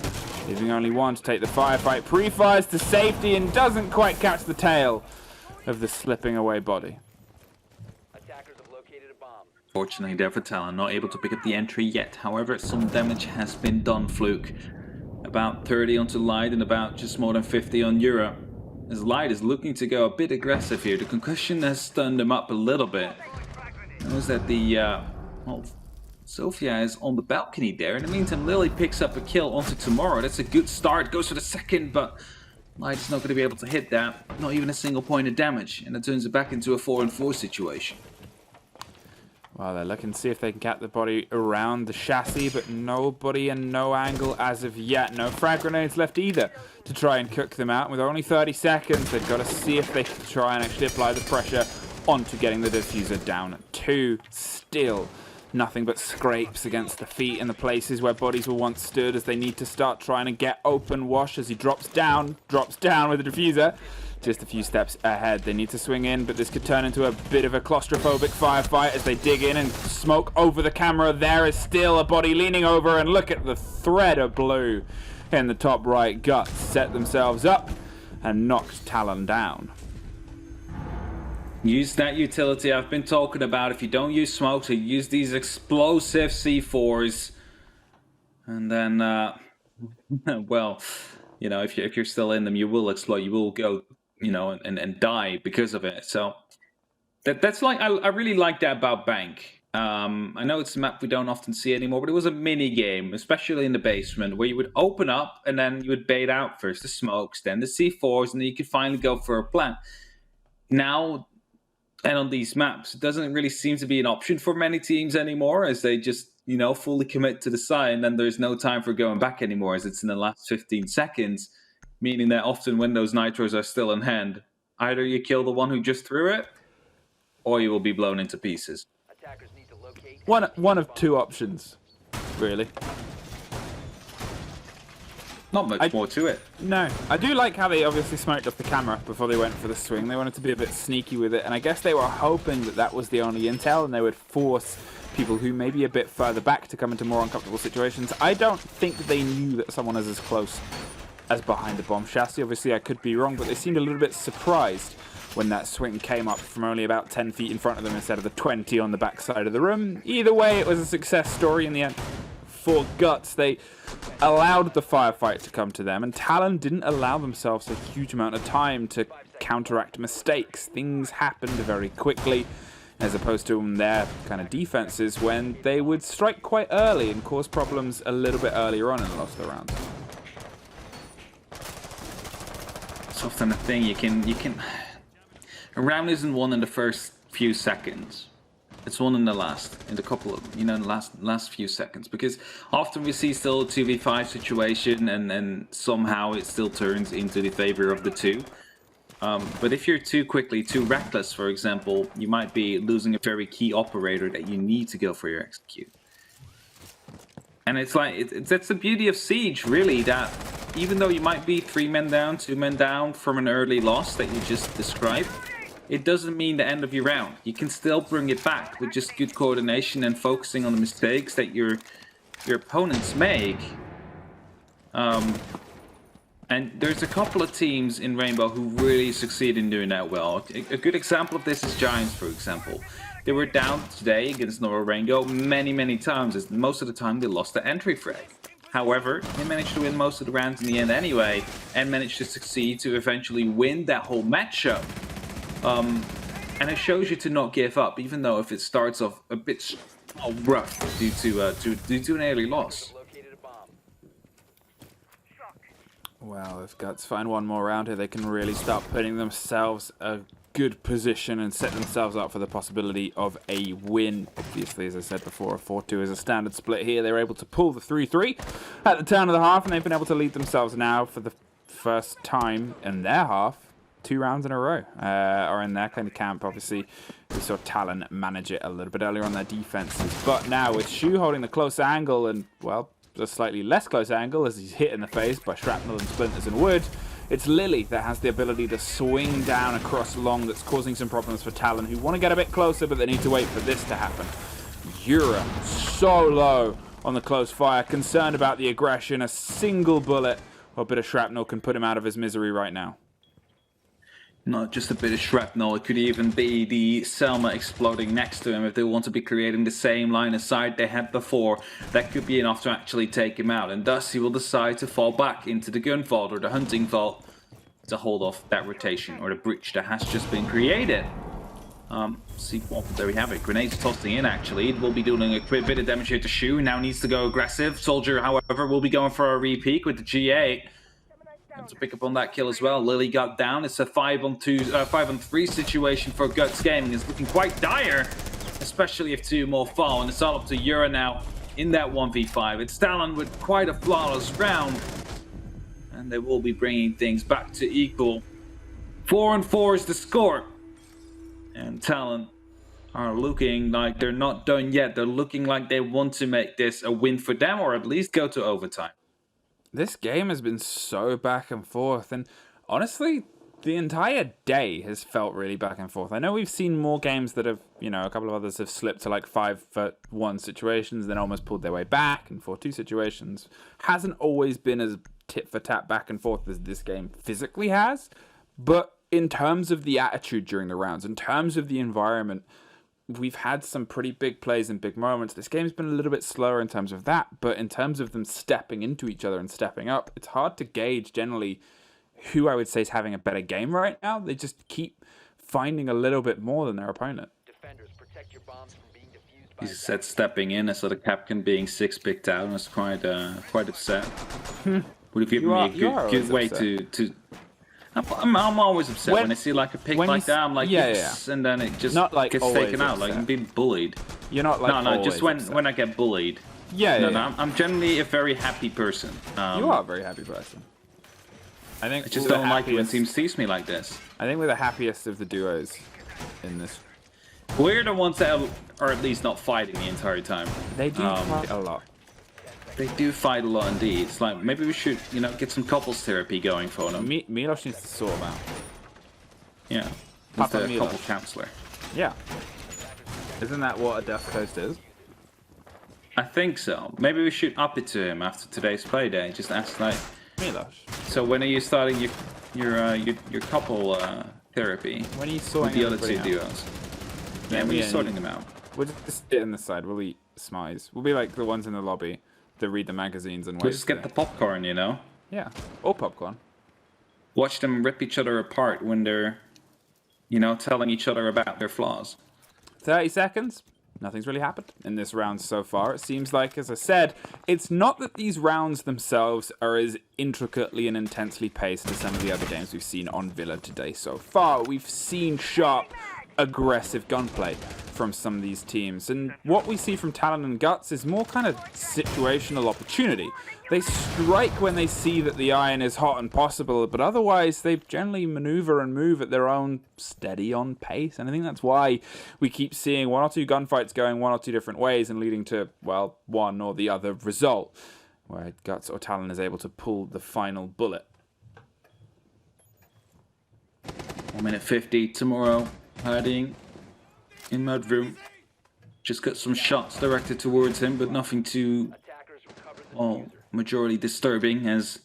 leaving only one to take the firefight. Pre-fires to safety and doesn't quite catch the tail of the slipping away body. Fortunately there for Talon, not able to pick up the entry yet. However, some damage has been done, Fluke. About 30 onto Light and about just more than 50 on Yura. As Light is looking to go a bit aggressive here. The concussion has stunned him up a little bit. Notice that Sophia is on the balcony there. In the meantime, Lily picks up a kill onto Tomorrow. That's a good start. Goes for the second, but Light is not going to be able to hit that. Not even a single point of damage. And it turns it back into a 4-on-4 situation. Well, they're looking to see if they can get the body around the chassis, but nobody and no angle as of yet. No frag grenades left either to try and cook them out. With only 30 seconds, they've got to see if they can try and actually apply the pressure onto getting the diffuser down at 2. Still nothing but scrapes against the feet in the places where bodies were once stood, as they need to start trying to get open. Wash as he drops down with the diffuser. Just a few steps ahead. They need to swing in, but this could turn into a bit of a claustrophobic firefight as they dig in and smoke over the camera. There is still a body leaning over, and look at the thread of blue in the top right. Guts set themselves up and knocked Talon down. Use that utility I've been talking about. If you don't use smoke, to use these explosive C4s. And then, well, you know, if you're still in them, you will explode. You will go, you know, and die because of it. So that's like, I really like that about Bank. I know it's a map we don't often see anymore, but it was a mini game, especially in the basement, where you would open up and then you would bait out first the smokes, then the C4s, and then you could finally go for a plant. Now, and on these maps, it doesn't really seem to be an option for many teams anymore, as they just, you know, fully commit to the side, and then there's no time for going back anymore, as it's in the last 15 seconds, meaning that often when those nitros are still in hand, either you kill the one who just threw it, or you will be blown into pieces. One of two options, really. Not much more to it. No. I do like how they obviously smoked off the camera before they went for the swing. They wanted to be a bit sneaky with it, and I guess they were hoping that that was the only intel, and they would force people who may be a bit further back to come into more uncomfortable situations. I don't think that they knew that someone is as close as behind the bomb chassis. Obviously, I could be wrong, but they seemed a little bit surprised when that swing came up from only about 10 feet in front of them instead of the 20 on the back side of the room. Either way, it was a success story in the end. For Guts, they allowed the firefight to come to them, and Talon didn't allow themselves a huge amount of time to counteract mistakes. Things happened very quickly, as opposed to their kind of defenses, when they would strike quite early and cause problems a little bit earlier on and lost the round. It's often a thing you can. A round isn't won in the first few seconds. It's won in the couple of, the last few seconds, because often we see still a 2v5 situation, and then somehow it still turns into the favor of the two. But if you're too quickly, too reckless, for example, you might be losing a very key operator that you need to go for your execute. And it's like, that's the beauty of Siege, really, that even though you might be 3 men down, 2 men down from an early loss that you just described, it doesn't mean the end of your round. You can still bring it back with just good coordination and focusing on the mistakes that your opponents make. And there's a couple of teams in Rainbow who really succeed in doing that well. A good example of this is Giants, for example. They were down today against Nora Rainbow many times, as most of the time they lost the entry frag. However, they managed to win most of the rounds in the end anyway, and managed to succeed to eventually win that whole matchup. And it shows you to not give up, even though if it starts off a bit rough due to an early loss. Well, if Guts find one more round here, they can really start putting themselves a good position and set themselves up for the possibility of a win. Obviously, as I said before, a 4-2 is a standard split here. They're able to pull the 3-3 at the turn of the half, and they've been able to lead themselves now for the first time in their half 2 rounds in a row, or in their kind of camp. Obviously, we saw Talon manage it a little bit earlier on their defenses, but now with Shu holding the close angle, and, well, a slightly less close angle as he's hit in the face by shrapnel and splinters and wood, it's Lily that has the ability to swing down across long, that's causing some problems for Talon, who want to get a bit closer, but they need to wait for this to happen. Yura, so low on the close fire, concerned about the aggression. A single bullet or a bit of shrapnel can put him out of his misery right now. Not just a bit of shrapnel, it could even be the Selma exploding next to him if they want to be creating the same line of sight they had before. That could be enough to actually take him out, and thus he will decide to fall back into the gun vault or the hunting vault to hold off that rotation or the breach that has just been created. See, well, there we have it. Grenades tossing in, actually. It will be doing a bit of damage here to Shu. Now needs to go aggressive. Soldier, however, will be going for a repeat with the G8. And to pick up on that kill as well. Lily got down. It's a 5-on-3 situation for Guts Gaming. It's looking quite dire especially if 2 more fall, and it's all up to Yura now in that 1v5. It's Talon with quite a flawless round, and they will be bringing things back to equal. 4-4 is the score, and Talon are looking like they're not done yet. They're looking like they want to make this a win for them, or at least go to overtime. This game has been so back and forth, and honestly, the entire day has felt really back and forth. I know we've seen more games that have, you know, a couple of others have slipped to like 5-1 situations, then almost pulled their way back, and 4-2 situations. Hasn't always been as tit for tat back and forth as this game physically has, but in terms of the attitude during the rounds, in terms of the environment, we've had some pretty big plays and big moments. This game's been a little bit slower in terms of that, but in terms of them stepping into each other and stepping up, it's hard to gauge generally who I would say is having a better game right now. They just keep finding a little bit more than their opponent. He said stepping in. I saw the captain being 6 picked out and was quite upset. Would have given me a good way upset. to I'm always upset when I see like a pick like that. I'm like, yes, and then it just not like gets taken out. Like I'm being bullied. You're not like no, just when I get bullied. No, I'm generally a very happy person. You are a very happy person. I just don't like it when teams tease me like this. I think we're the happiest of the duos in this. We're the ones that are at least not fighting the entire time. They do fight a lot. They do fight a lot indeed. It's like, maybe we should, you know, get some couples therapy going for them. Milos needs to sort them out. Yeah. He's the couple counselor. Yeah. Isn't that what a Death Coast is? I think so. Maybe we should up it to him after today's Playday. Just ask like, Milos. So when are you starting your couple therapy? When are you sorting with the other 2 duos? Yeah, when are you sorting them out? We'll just sit in the side. We'll eat smize. We'll be like the ones in the lobby that read the magazines and wait. We'll just get the popcorn, you know? Yeah, or popcorn. Watch them rip each other apart when they're, you know, telling each other about their flaws. 30 seconds. Nothing's really happened in this round so far. It seems like, as I said, it's not that these rounds themselves are as intricately and intensely paced as some of the other games we've seen on Villa today so far. We've seen sharp, aggressive gunplay from some of these teams, and what we see from Talon and Guts is more kind of situational opportunity. They strike when they see that the iron is hot and possible, but otherwise they generally maneuver and move at their own steady on pace, and I think that's why we keep seeing 1 or 2 gunfights going 1 or 2 different ways and leading to, well, one or the other result, where Guts or Talon is able to pull the final bullet. 1 minute 50 tomorrow, hiding in mud room. Just got some shots directed towards him, but nothing too, well, majority disturbing, as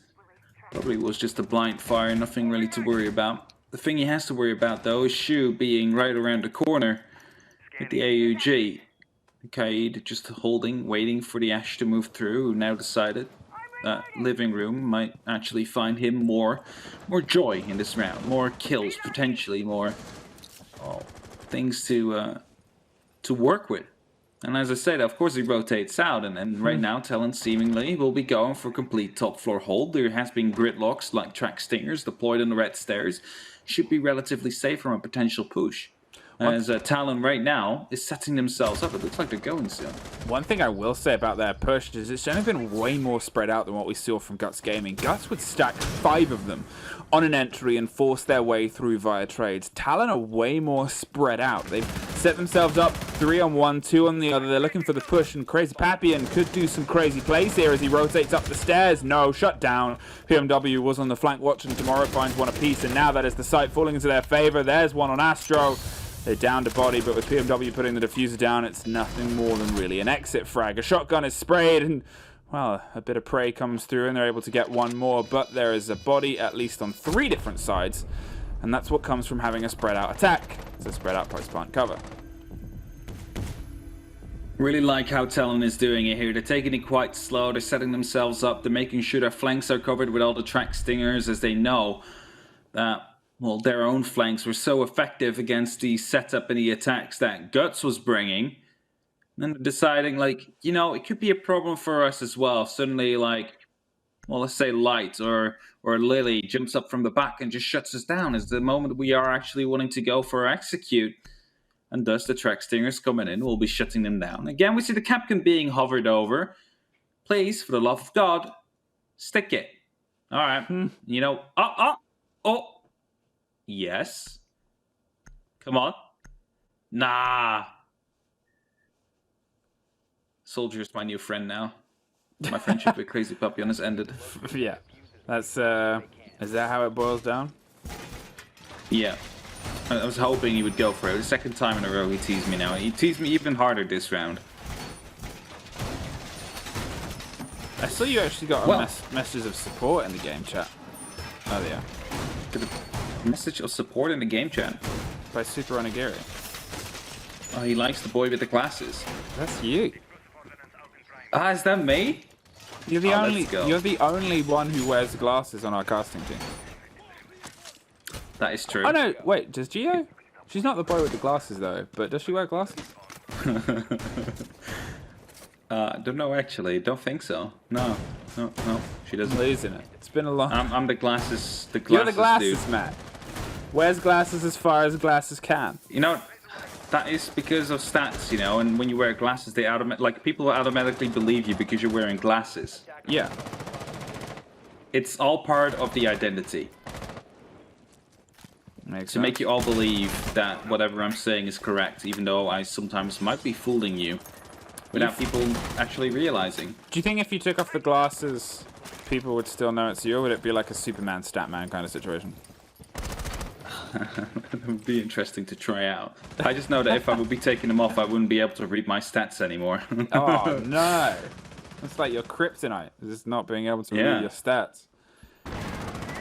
probably was just a blind fire, nothing really to worry about. The thing he has to worry about though is Shu being right around the corner with the AUG. Kaid just holding, waiting for the Ash to move through, who now decided that living room might actually find him more joy in this round, more kills, potentially more things to work with. And as I said, of course he rotates out, and right now Talon seemingly will be going for complete top floor hold. There has been gridlocks like track stingers deployed on the red stairs. Should be relatively safe from a potential push. As Talon right now is setting themselves up. It looks like they're going soon. One thing I will say about their push is it's generally been way more spread out than what we saw from Guts Gaming. Guts would stack 5 of them on an entry and force their way through via trades. Talon are way more spread out. They've set themselves up 3 on one, 2 on the other. They're looking for the push, and Crazy Papian could do some crazy plays here as he rotates up the stairs. No, shut down. PMW was on the flank watching. Tomorrow finds one apiece, and now that is the sight falling into their favor. There's one on Astro. They're down to body, but with PMW putting the diffuser down, it's nothing more than really an exit frag. A shotgun is sprayed, and, well, a bit of prey comes through, and they're able to get one more, but there is a body at least on 3 different sides, and that's what comes from having a spread out attack. It's a spread out post-plant cover. Really like how Talon is doing it here. They're taking it quite slow. They're setting themselves up. They're making sure their flanks are covered with all the track stingers, as they know that, well, their own flanks were so effective against the setup and the attacks that Guts was bringing. And then deciding, like, you know, it could be a problem for us as well. Suddenly, like, well, let's say Light or Lily jumps up from the back and just shuts us down. Is the moment we are actually wanting to go for execute. and thus the track stingers coming in will be shutting them down. Again, we see the Capcan being hovered over. Please, for the love of God, stick it. All right. You know, yes. Come on. Nah. Soldier is my new friend now. My friendship with Crazy Papillon has ended. Yeah. That's, is that how it boils down? Yeah. I was hoping he would go for it. The second time in a row he teased me now. He teased me even harder this round. I saw you actually got messages of support in the game chat. Oh, yeah. Message of support in the game chat? By Super Onigiri. Oh, he likes the boy with the glasses. That's you. Ah, is that me? You're the only one who wears glasses on our casting team. That is true. Oh no, wait, does Gio? She's not the boy with the glasses though, but does she wear glasses? Don't know actually. Don't think so. No, she doesn't. I'm losing it. It's been a long. I'm the glasses. You're the glasses dude. man. Wears glasses as far as glasses can. You know, that is because of stats. You know, and when you wear glasses, they people automatically believe you because you're wearing glasses. Yeah. It's all part of the identity. Makes To sense. make you all believe that whatever I'm saying is correct, even though I sometimes might be fooling you without people actually realizing. Do you think if you took off the glasses, people would still know it's you, or would it be like a Superman Statman kind of situation? It would be interesting to try out. I just know that if I would be taking them off, I wouldn't be able to read my stats anymore. Oh no! It's like your kryptonite, just not being able to read your stats.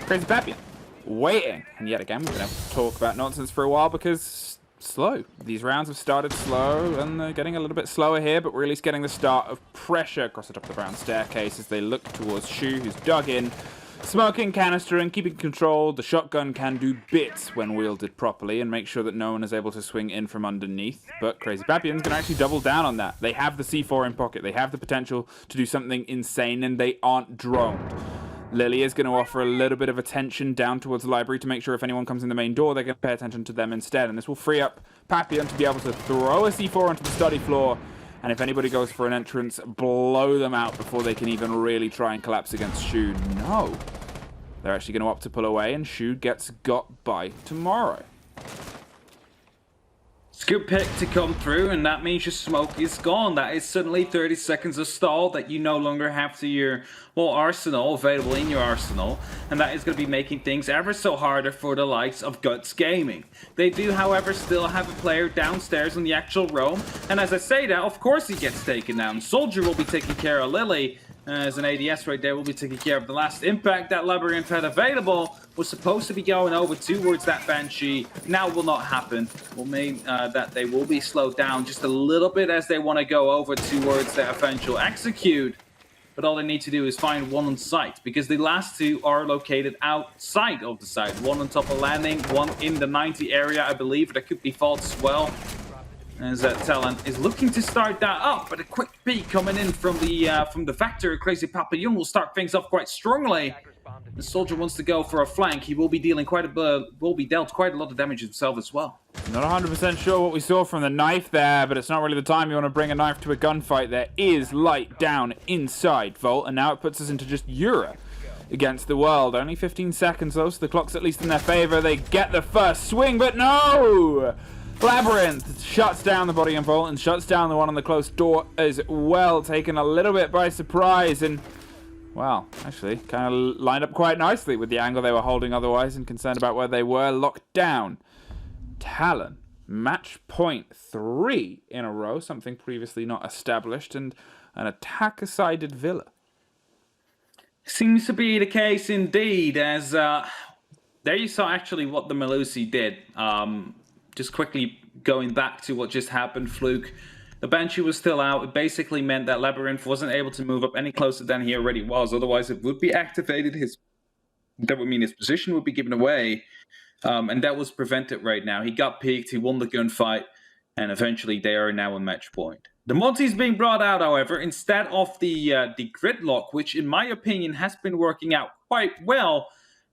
Crazy Papillon. Waiting, and yet again we've been able to talk about nonsense for a while because slow. These rounds have started slow and they're getting a little bit slower here, but we're at least getting the start of pressure across the top of the brown staircase as they look towards Shu, who's dug in, smoking canister and keeping control. The shotgun can do bits when wielded properly and make sure that no one is able to swing in from underneath, but Crazy Papillon's going to actually double down on that. They have the C4 in pocket, they have the potential to do something insane, and they aren't droned. Lily is going to offer a little bit of attention down towards the library to make sure if anyone comes in the main door, they're going to pay attention to them instead. And this will free up Papillon to be able to throw a C4 onto the study floor. And if anybody goes for an entrance, blow them out before they can even really try and collapse against Shu. No. They're actually going to opt to pull away, and Shu gets got by tomorrow. Scoop pick to come through, and that means your smoke is gone. That is suddenly 30 seconds of stall that you no longer have to your arsenal available in your arsenal, and that is going to be making things ever so harder for the likes of Guts Gaming. They do, however, still have a player downstairs on the actual roam, and as I say that, of course he gets taken down. Soldier will be taking care of Lily. As an ADS right there, will be taking care of the last impact that Labyrinth had available. Was supposed to be going over towards that Banshee. Now will not happen. Will mean that they will be slowed down just a little bit as they want to go over towards their eventual execute. But all they need to do is find one on site, because the last two are located outside of the site. One on top of landing, one in the 90 area, I believe. There could be faults as well. As Talon is looking to start that up, but a quick peek coming in from the Vector. Crazy Papillon will start things off quite strongly. The Soldier wants to go for a flank. He will be dealing dealt quite a lot of damage himself as well. Not 100% sure what we saw from the knife there, but it's not really the time you want to bring a knife to a gunfight. There is light down inside Volt, and now it puts us into just Yura against the world. Only 15 seconds though, so the clock's at least in their favor. They get the first swing, but no! Labyrinth shuts down the body and Volt and shuts down the one on the close door as well, taken a little bit by surprise, and well, actually kind of lined up quite nicely with the angle they were holding otherwise and concerned about where they were locked down. Talon, match point 3 in a row, something previously not established, and an attacker-sided Villa. Seems to be the case indeed, as there you saw actually what the Melusi did. Just quickly going back to what just happened, Fluke. The Banshee was still out. It basically meant that Labyrinth wasn't able to move up any closer than he already was. Otherwise, it would be activated. That would mean his position would be given away. And that was prevented right now. He got peeked. He won the gunfight. And eventually, they are now a match point. The multi's being brought out, however, instead of the gridlock, which in my opinion has been working out quite well,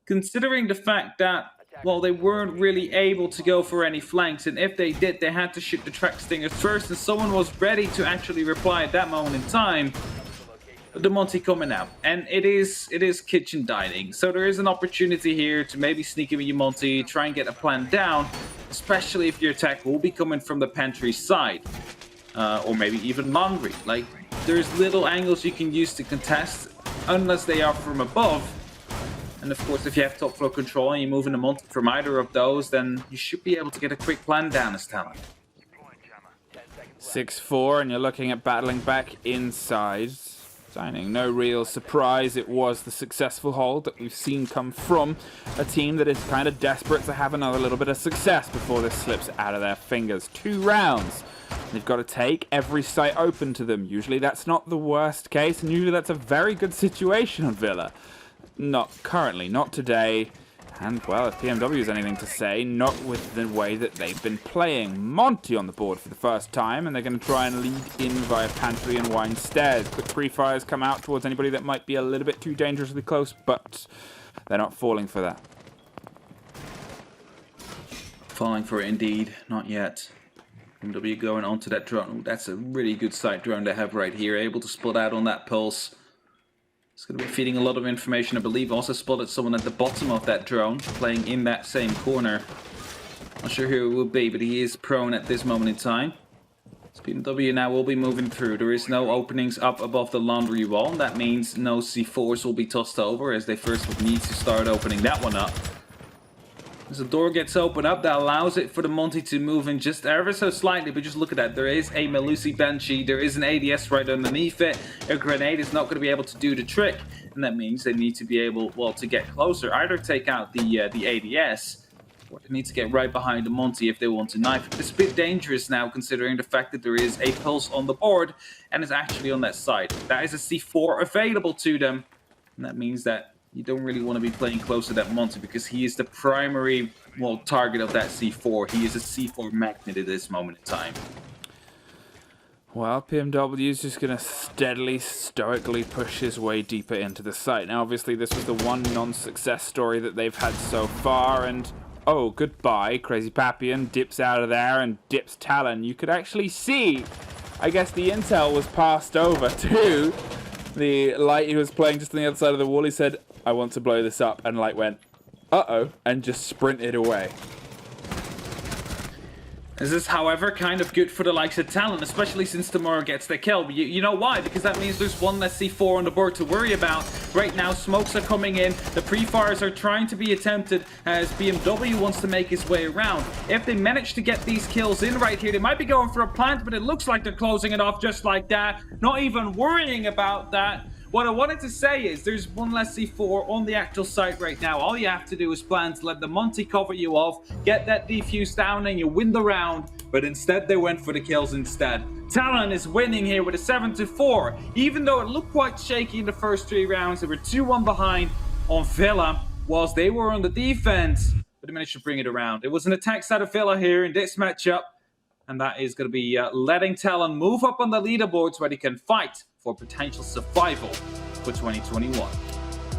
considering the fact that well, they weren't really able to go for any flanks, and if they did, they had to shoot the track stingers first, and someone was ready to actually reply at that moment in time. The Monty coming out, and it is kitchen dining, so there is an opportunity here to maybe sneak in with your Monty, try and get a plan down, especially if your attack will be coming from the pantry side, or maybe even laundry. Like, there's little angles you can use to contest, unless they are from above. And of course, if you have top floor control and you're moving a Monty from either of those, then you should be able to get a quick plan down as Talon. 6-4, and you're looking at battling back inside. Signing no real surprise, it was the successful hold that we've seen come from a team that is kind of desperate to have another little bit of success before this slips out of their fingers. 2 rounds. They've got to take every site open to them. Usually that's not the worst case, and usually that's a very good situation on Villa. Not currently, not today. And, well, if PMW has anything to say, not with the way that they've been playing. Monty on the board for the first time, and they're going to try and lead in via Pantry and Wine Stairs. Quick pre-fires come out towards anybody that might be a little bit too dangerously close, but they're not falling for that. Falling for it indeed, not yet. PMW going onto that drone. Ooh, that's a really good sight drone they have right here, able to spot out on that pulse. It's going to be feeding a lot of information. I believe also spotted someone at the bottom of that drone, playing in that same corner. Not sure who it will be, but he is prone at this moment in time. PMW now will be moving through. There is no openings up above the laundry wall. That means no C4s will be tossed over, as they first would need to start opening that one up. As the door gets opened up, that allows it for the Monty to move in just ever so slightly, but just look at that. There is a Melusi Banshee, there is an ADS right underneath it. A grenade is not going to be able to do the trick, and that means they need to be able, well, to get closer. Either take out the ADS, or they need to get right behind the Monty if they want to knife it. It's a bit dangerous now, considering the fact that there is a pulse on the board, and it's actually on that side. That is a C4 available to them, and that means that you don't really want to be playing close to that Monty, because he is the primary, well, target of that C4. He is a C4 magnet at this moment in time. Well, PMW is just going to steadily, stoically push his way deeper into the site. Now, obviously, this was the one non-success story that they've had so far, and oh, goodbye. Crazy Papillon dips out of there and dips Talon. You could actually see, I guess the intel was passed over to the Light who was playing just on the other side of the wall. He said, I want to blow this up, and Light went, uh-oh, and just sprinted away. This is, however, kind of good for the likes of Talon, especially since tomorrow gets the kill. You know why? Because that means there's one less C4 on the board to worry about. Right now, smokes are coming in. The pre-fires are trying to be attempted as BMW wants to make his way around. If they manage to get these kills in right here, they might be going for a plant, but it looks like they're closing it off just like that. Not even worrying about that. What I wanted to say is there's one less C4 on the actual site right now. All you have to do is plan to let the Monty cover you off, get that defuse down, and you win the round. But instead, they went for the kills instead. Talon is winning here with a 7-4. Even though it looked quite shaky in the first 3 rounds, they were 2-1 behind on Villa, whilst they were on the defense. But they managed to bring it around. It was an attack side of Villa here in this matchup. And that is going to be letting Talon move up on the leaderboards where they can fight for potential survival for 2021.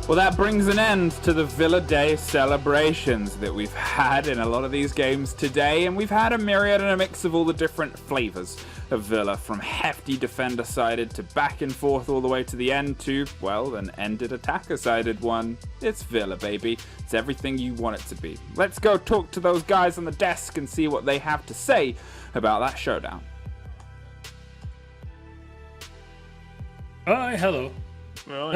Well, that brings an end to the Villa Day celebrations that we've had in a lot of these games today, and we've had a myriad and a mix of all the different flavors of Villa, from hefty defender-sided to back and forth all the way to the end to, well, an ended attacker-sided one. It's Villa, baby. It's everything you want it to be. Let's go talk to those guys on the desk and see what they have to say about that showdown. Hello. Well,